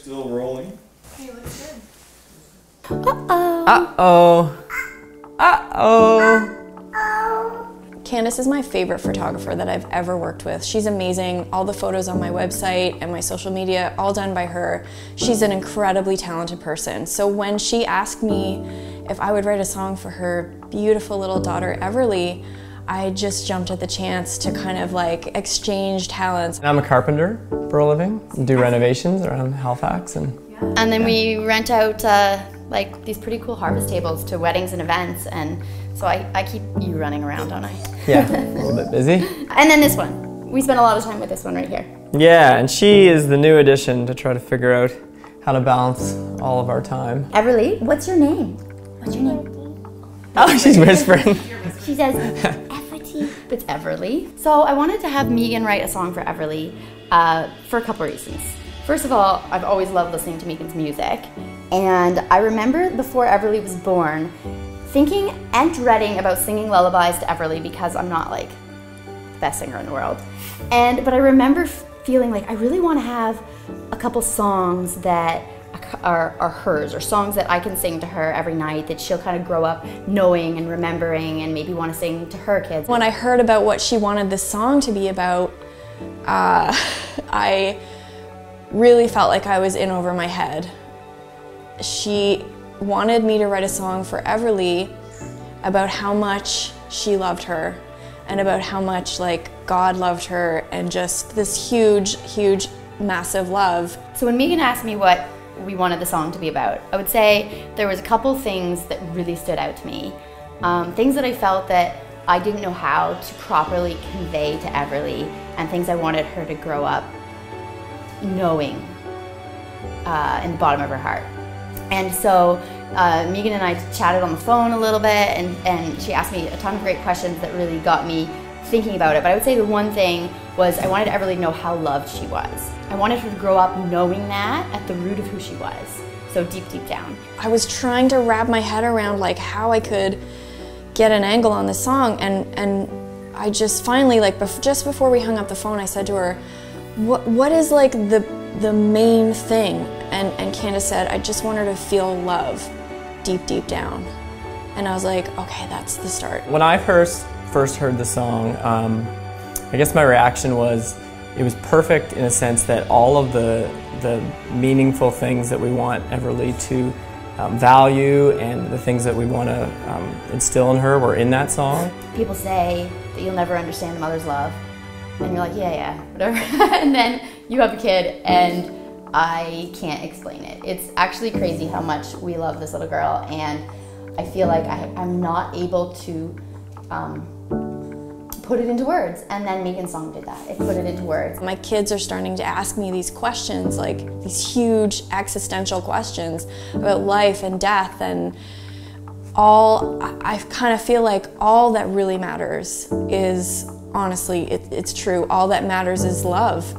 Still rolling. Hey, looks good. Uh-oh. Uh-oh. Candace is my favorite photographer that I've ever worked with. She's amazing. All the photos on my website and my social media, all done by her. She's an incredibly talented person. So when she asked me if I would write a song for her beautiful little daughter, Everly, I just jumped at the chance to kind of like exchange talents. I'm a carpenter for a living. Do renovations around Halifax. And then we rent out like these pretty cool harvest tables to weddings and events, and so I keep you running around, don't I? Yeah, a little bit busy. And then this one. We spent a lot of time with this one right here. Yeah, and she is the new addition to try to figure out how to balance all of our time. Everly, what's your name? What's your name? Oh, she's whispering. She says, Everly. It's Everly. So I wanted to have Megan write a song for Everly for a couple reasons. First of all, I've always loved listening to Megan's music. And I remember before Everly was born, thinking and dreading about singing lullabies to Everly because I'm not like the best singer in the world. But I remember feeling like I really want to have a couple songs that are hers, or songs that I can sing to her every night that she'll kind of grow up knowing and remembering and maybe want to sing to her kids. When I heard about what she wanted this song to be about, I really felt like I was in over my head. She wanted me to write a song for Everly about how much she loved her and about how much like God loved her, and just this huge, huge, massive love. So when Megan asked me what we wanted the song to be about, I would say there was a couple things that really stood out to me. Things that I felt that I didn't know how to properly convey to Everly, and things I wanted her to grow up knowing in the bottom of her heart. And so Megan and I chatted on the phone a little bit, and she asked me a ton of great questions that really got me thinking about it. But I would say the one thing was I wanted Everly to know how loved she was. I wanted her to grow up knowing that at the root of who she was, so deep, deep down. I was trying to wrap my head around like how I could get an angle on this song, and I just finally, like just before we hung up the phone, I said to her, what is like the main thing? And Candace said, I just want her to feel love deep, deep down. And I was like, okay, that's the start. When I first heard the song, I guess my reaction was, it was perfect in a sense that all of the meaningful things that we want Everly to value, and the things that we want to instill in her were in that song. People say that you'll never understand a mother's love, and you're like, yeah, whatever. And then you have a kid, and I can't explain it. It's actually crazy how much we love this little girl, and I feel like I'm not able to put it into words. And then Megan's song did that. It put it into words. My kids are starting to ask me these questions, like these huge existential questions about life and death, and I kind of feel like all that really matters is, honestly, it's true, all that matters is love.